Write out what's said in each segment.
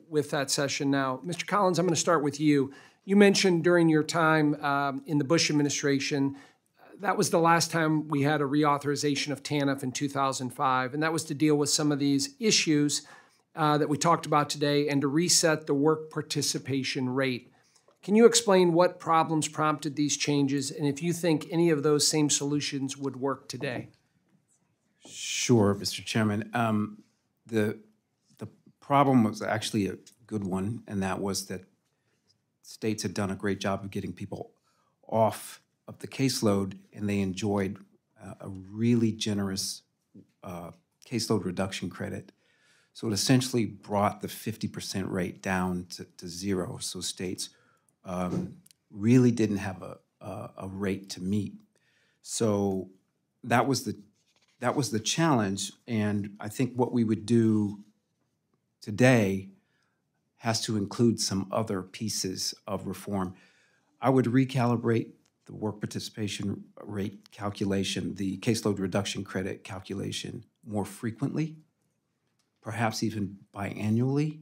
with that session now. Mr. Collins, I'm going to start with you. You mentioned during your time in the Bush administration, that was the last time we had a reauthorization of TANF in 2005, and that was to deal with some of these issues that we talked about today and to reset the work participation rate. Can you explain what problems prompted these changes and if you think any of those same solutions would work today? Sure, Mr. Chairman. The problem was actually a good one, and that was that states had done a great job of getting people off of the caseload, and they enjoyed a really generous caseload reduction credit. So it essentially brought the 50% rate down to zero. So states really didn't have a rate to meet. So that was the challenge, and I think what we would do today has to include some other pieces of reform. I would recalibrate the work participation rate calculation, the caseload reduction credit calculation more frequently, perhaps even biannually.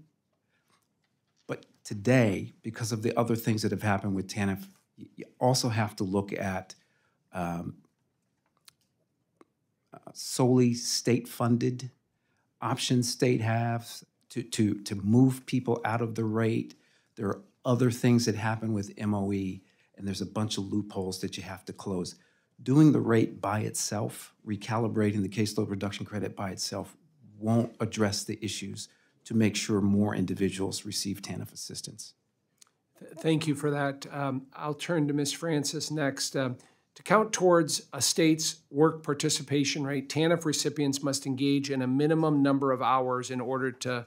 But today, because of the other things that have happened with TANF, you also have to look at solely state-funded options state has to move people out of the rate. There are other things that happen with MOE, and there's a bunch of loopholes that you have to close. Doing the rate by itself, recalibrating the caseload reduction credit by itself, won't address the issues to make sure more individuals receive TANF assistance. Thank you for that. I'll turn to Ms. Francis next. To count towards a state's work participation rate, TANF recipients must engage in a minimum number of hours in order to,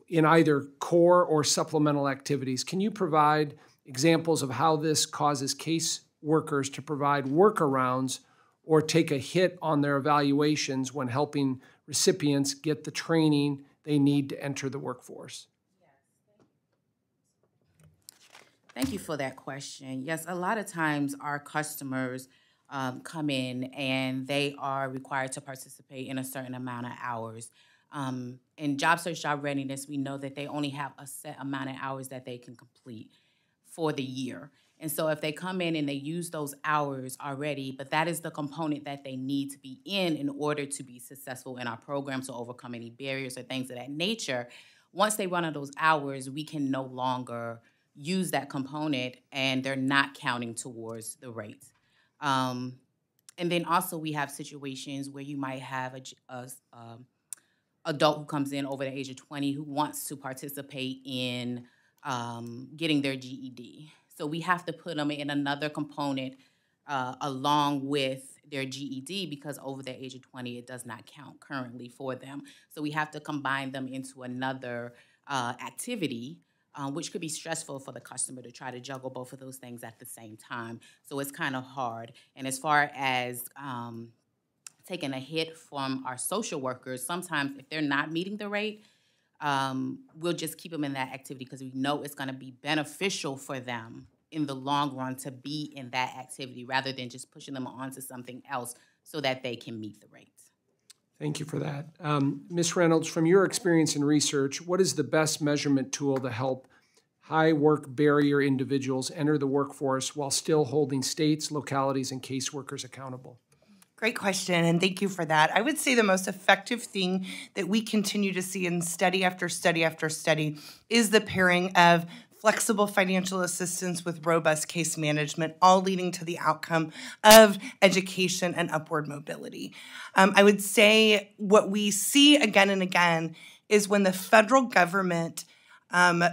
in either core or supplemental activities. Can you provide examples of how this causes case workers to provide workarounds or take a hit on their evaluations when helping recipients get the training they need to enter the workforce? Thank you for that question. Yes, a lot of times our customers come in and they are required to participate in a certain amount of hours. In job search, job readiness, we know that they only have a set amount of hours that they can complete for the year. And so if they come in and they use those hours already, but that is the component that they need to be in order to be successful in our program, to overcome any barriers or things of that nature, once they run out of those hours, we can no longer use that component and they're not counting towards the rates. And then also we have situations where you might have a adult who comes in over the age of 20 who wants to participate in getting their GED. So we have to put them in another component along with their GED, because over the age of 20, it does not count currently for them. So we have to combine them into another activity, which could be stressful for the customer to try to juggle both of those things at the same time. So it's kind of hard. And as far as taking a hit from our social workers, sometimes if they're not meeting the rate, we'll just keep them in that activity because we know it's going to be beneficial for them in the long run to be in that activity rather than just pushing them onto something else so that they can meet the rates. Thank you for that. Ms. Reynolds, from your experience in research, what is the best measurement tool to help high work barrier individuals enter the workforce while still holding states, localities, and caseworkers accountable? Great question, and thank you for that. I would say the most effective thing that we continue to see in study after study after study is the pairing of flexible financial assistance with robust case management, all leading to the outcome of education and upward mobility. I would say what we see again and again is when the federal government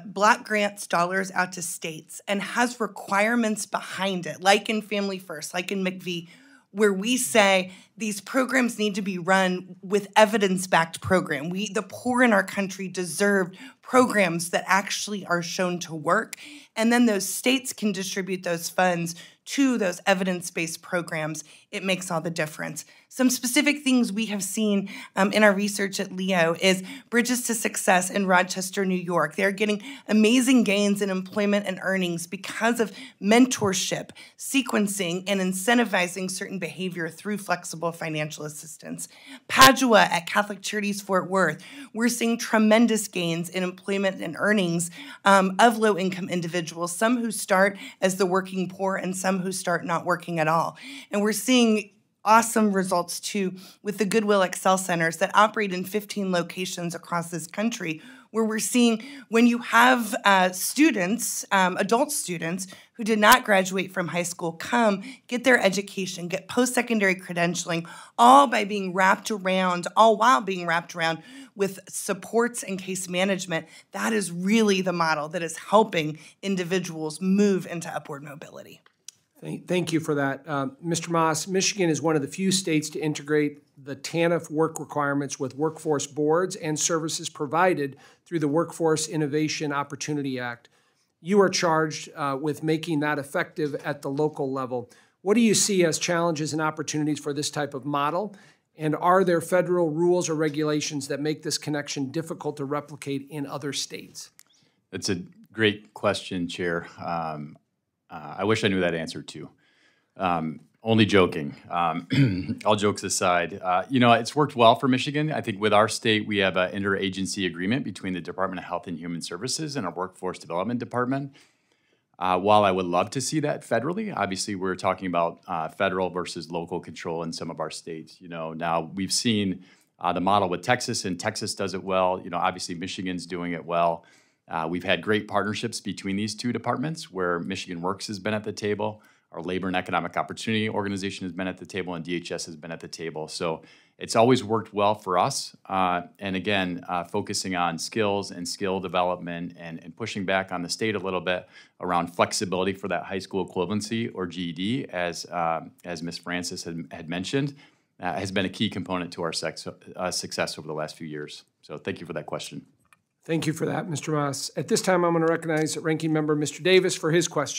block grants dollars out to states and has requirements behind it, like in Family First, like in McVie, where we say these programs need to be run with evidence-backed program. The poor in our country deserve programs that actually are shown to work, and then those states can distribute those funds to those evidence-based programs, it makes all the difference. Some specific things we have seen in our research at Leo is Bridges to Success in Rochester, New York. They're getting amazing gains in employment and earnings because of mentorship, sequencing, and incentivizing certain behavior through flexible financial assistance. Padua at Catholic Charities Fort Worth, we're seeing tremendous gains in employment and earnings of low-income individuals, some who start as the working poor and some who start not working at all. And we're seeing awesome results too with the Goodwill Excel Centers that operate in 15 locations across this country, where we're seeing when you have students, adult students who did not graduate from high school come, get their education, get post-secondary credentialing, all while being wrapped around with supports and case management. That is really the model that is helping individuals move into upward mobility. Thank you for that. Mr. Moss, Michigan is one of the few states to integrate the TANF work requirements with workforce boards and services provided through the Workforce Innovation Opportunity Act. You are charged with making that effective at the local level. What do you see as challenges and opportunities for this type of model? And are there federal rules or regulations that make this connection difficult to replicate in other states? That's a great question, Chair. I wish I knew that answer too. Only joking. All jokes aside, it's worked well for Michigan. I think with our state, we have an interagency agreement between the Department of Health and Human Services and our Workforce Development Department. While I would love to see that federally, obviously we're talking about federal versus local control in some of our states. Now we've seen the model with Texas, and Texas does it well. Obviously Michigan's doing it well. We've had great partnerships between these two departments where Michigan Works has been at the table, our Labor and Economic Opportunity Organization has been at the table, and DHS has been at the table. So it's always worked well for us. And again, focusing on skills and skill development and pushing back on the state a little bit around flexibility for that high school equivalency or GED, as Ms. Francis had mentioned, has been a key component to our success over the last few years. So thank you for that question. Thank you for that, Mr. Moss. At this time, I'm going to recognize Ranking Member Mr. Davis for his question.